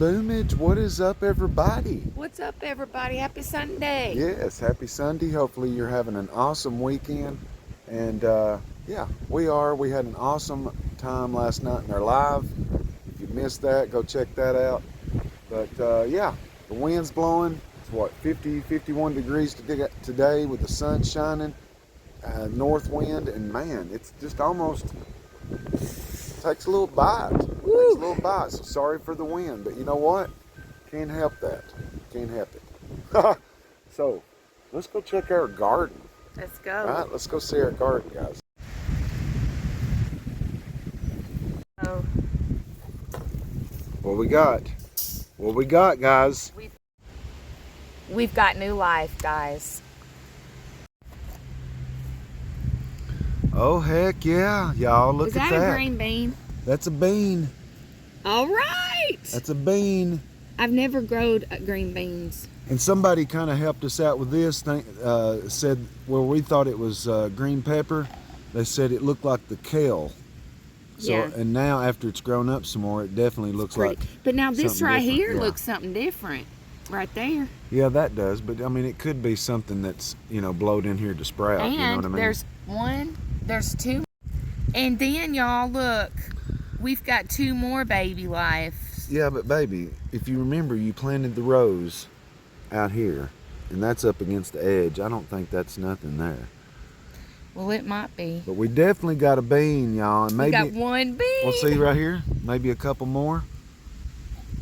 Boomage. What is up, everybody? What's up, everybody? Happy Sunday. Yes, happy Sunday. Hopefully you're having an awesome weekend. And yeah, we are. We had an awesome time last night in our live. If you missed that, go check that out. But yeah, the wind's blowing. It's what, 50, 51 degrees today with the sun shining. North wind, and man, it's just almost takes a little bite. Woo. Takes a little bite. So sorry for the wind, but you know what? Can't help that. Can't help it. So let's go check our garden. Let's go. All right, let's go see our garden, guys. Oh. What we got? What we got, guys? We've got new life, guys. Oh heck yeah, y'all! Look Is at that that. a green bean? That's a bean. All right. That's a bean. I've never growed green beans. And somebody kind of helped us out with this thing. Said, well, we thought it was green pepper. They said it looked like the kale. So, Yeah. and now after it's grown up some more, it definitely looks like. But now this something right different. here Yeah. looks something different. Right there. Yeah, that does. But I mean, it could be something that's blowed in here to sprout. And you know what I mean? there's one, there's two. And then y'all look, we've got two more baby lives. Yeah, but baby, if you remember, you planted the rose out here, and that's up against the edge. I don't think that's nothing there. Well, it might be. But we definitely got a bean, y'all. And maybe We got one bean. we'll see right here. Maybe a couple more.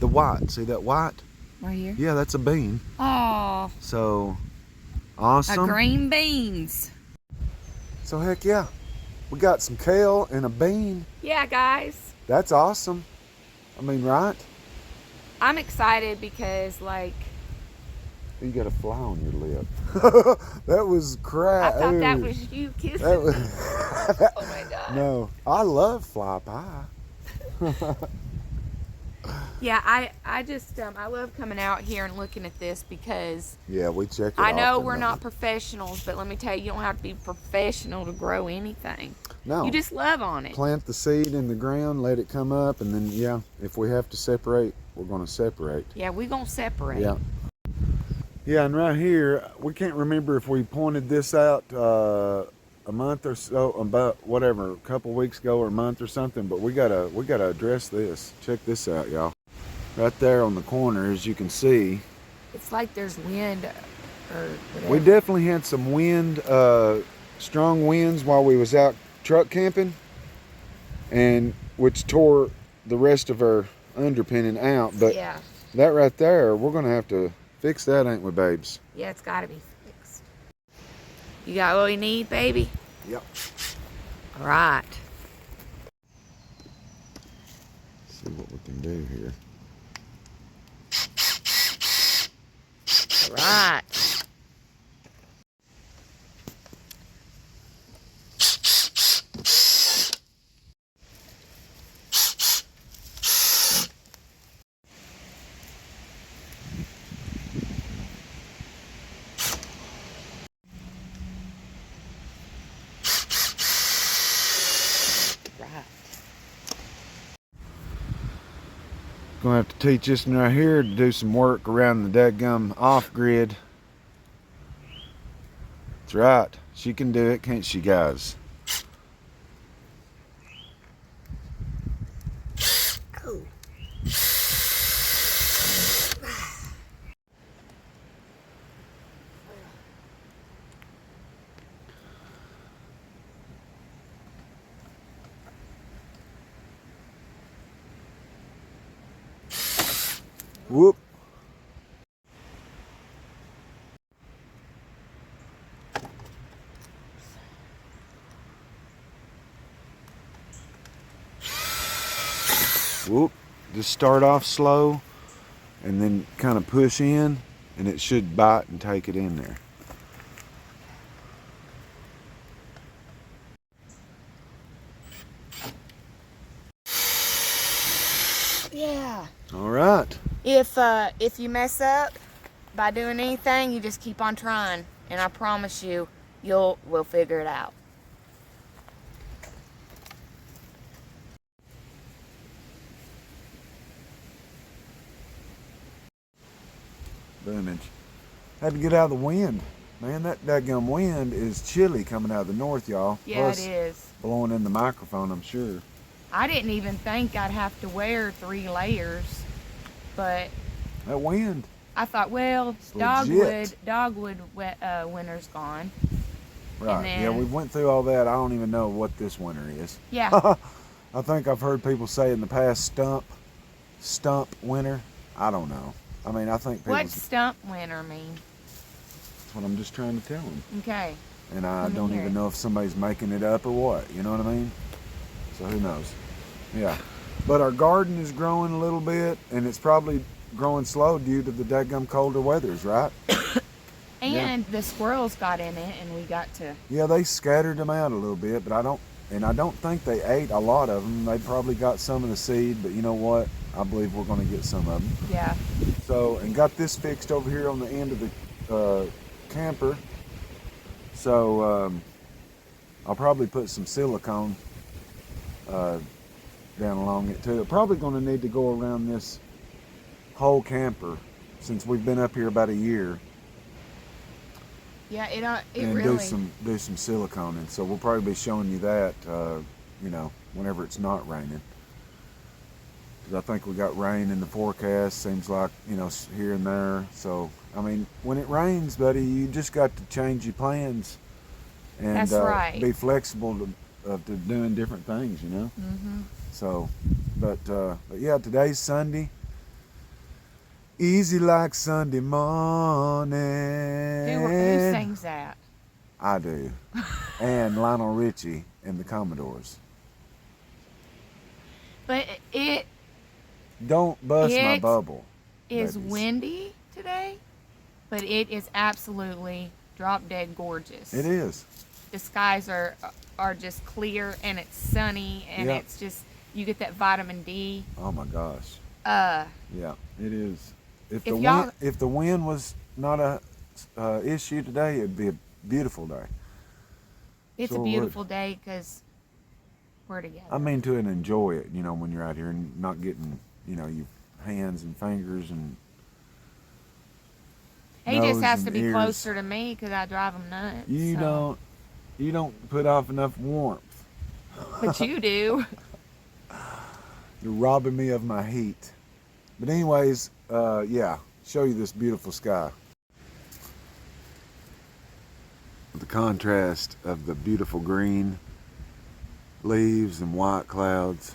The white. See that white? Right here. Yeah, that's a bean. Oh, So awesome. a green beans. So heck yeah, we got some kale and a bean. Yeah, guys. That's awesome. I mean, right? I'm excited because, like, You got a fly on your lip. That was crap. I thought that Ooh. was you kissing That was. me. Oh my God. No, I love fly pie. Yeah, I just I love coming out here and looking at this because Yeah, we check it. I know often, we're don't not we? professionals, but let me tell you, you don't have to be professional to grow anything. No. You just love on it. Plant the seed in the ground, let it come up, and then yeah, if we have to separate, we're going to separate. Yeah, we're gonna separate. Yeah. Yeah, and right here, we can't remember if we pointed this out a month or so, about whatever, a couple weeks ago or a month or something, but we gotta address this. Check this out, y'all. Right there on the corner, as you can see, It's like there's wind or whatever. we definitely had some wind, strong winds while we was out truck camping, and which tore the rest of our underpinning out. But Yeah. that right there, we're gonna have to fix that, ain't we, babes? Yeah, it's gotta be fixed. You got what you need, baby? Yep. All right. See what we can do here. All right. Gonna have to teach this one right here to do some work around the dadgum off grid. That's right. She can do it, can't she, guys? Oh. Whoop. Whoop. Just start off slow and then kind of push in, and it should bite and take it in there. Yeah. All right. If you mess up by doing anything, you just keep on trying, and I promise you, we'll figure it out. boomage. Had to get out of the wind. Man, that daggum wind is chilly coming out of the north, y'all. Yeah, Plus, it is. blowing in the microphone, I'm sure. I didn't even think I'd have to wear 3 layers, but That wind. I thought, well, It's legit. dogwood winter's gone. Right. then- Yeah, we went through all that. I don't even know what this winter is. Yeah, I think I've heard people say in the past stump winter. I don't know. I mean, I think people. what's stump winter mean? That's what I'm just trying to tell them. Okay. And I Let me don't hear even it. know if somebody's making it up or what. You know what I mean? So who knows? Yeah. But our garden is growing a little bit, and it's probably growing slow due to the daggum colder weathers, right? And the squirrels got in it, and we got to. Yeah, they scattered them out a little bit, but I don't think they ate a lot of them. They probably got some of the seed, but you know what? I believe we're going to get some of them. Yeah. So, and got this fixed over here on the end of the camper. So, I'll probably put some silicone down along it too. Probably going to need to go around this whole camper since we've been up here about a year. Yeah, it And really. do some silicone, and so we'll probably be showing you that, whenever it's not raining. Because I think we got rain in the forecast. Seems like here and there. So I mean, when it rains, buddy, you just got to change your plans and That's right. be flexible to doing different things. Mm-hmm. So, but yeah, today's Sunday. Easy like Sunday morning. Who sings that? I do. And Lionel Richie and the Commodores. But it Don't bust my It bubble. is babies. windy today, but it is absolutely drop dead gorgeous. It is. The skies are just clear, and it's sunny, and Yep. it's just, you get that vitamin D. Oh my gosh. Uh, Yeah, it is. If If the wind was not a issue today, it'd be a beautiful day. it's Sure a would. beautiful day because we're together. I mean, to enjoy it, when you're out here and not getting, your hands and fingers and He just nose has and to be ears. closer to me because I drive him nuts. You so. don't put off enough warmth. But you do. You're robbing me of my heat. But anyways, yeah, show you this beautiful sky. The contrast of the beautiful green leaves and white clouds.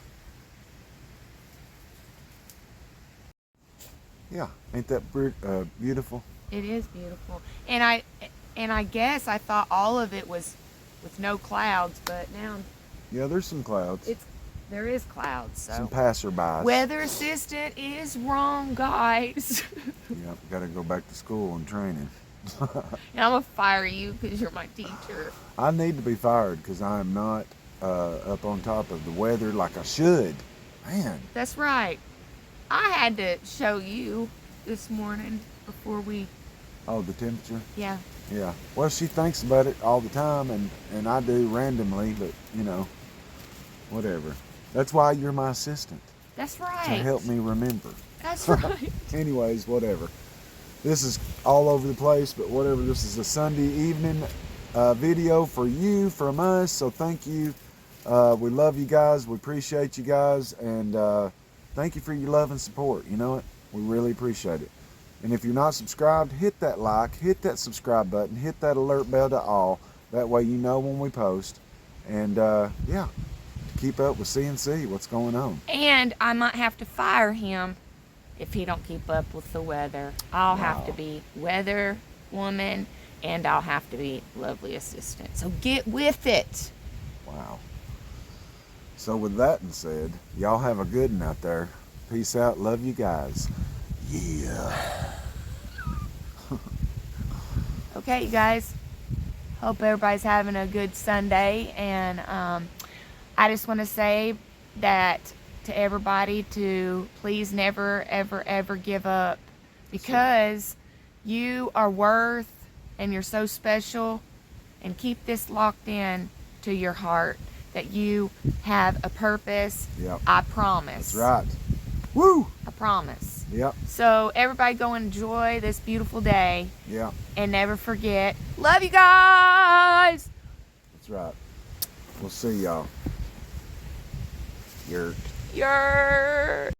Yeah, ain't that beautiful? It is beautiful. And I guess I thought all of it was with no clouds, but now Yeah, there's some clouds. there is clouds. Some So passerbys. weather assistant is wrong, guys. Yep, got to go back to school and training. And I'm gonna fire you because you're my teacher. I need to be fired because I am not up on top of the weather like I should. Man, That's right. I had to show you this morning before we. oh, the temperature? Yeah. Yeah. Well, she thinks about it all the time, and I do randomly, but, whatever. That's why you're my assistant, That's to right. help me remember. That's right. Anyways, whatever. This is all over the place, but whatever. This is a Sunday evening video for you, from us, so thank you. We love you guys. We appreciate you guys, and thank you for your love and support. You know what? We really appreciate it. And if you're not subscribed, hit that like, hit that subscribe button, hit that alert bell to all. That way you know when we post. And yeah, keep up with CNC, what's going on. And I might have to fire him if he don't keep up with the weather. I'll have to Wow. be weather woman, and I'll have to be lovely assistant. So get with it. Wow. So with that being said, y'all have a good one out there. Peace out. Love you guys. Yeah. Okay, you guys. Hope everybody's having a good Sunday, and I just want to say that to everybody to please never, ever, ever give up, because you are worth, and you're so special, and keep this locked in to your heart that you have a purpose. Yep. I promise. That's right. Woo! I promise. Yep. So everybody go enjoy this beautiful day. Yeah. And never forget, love you guys. That's right. We'll see y'all. You're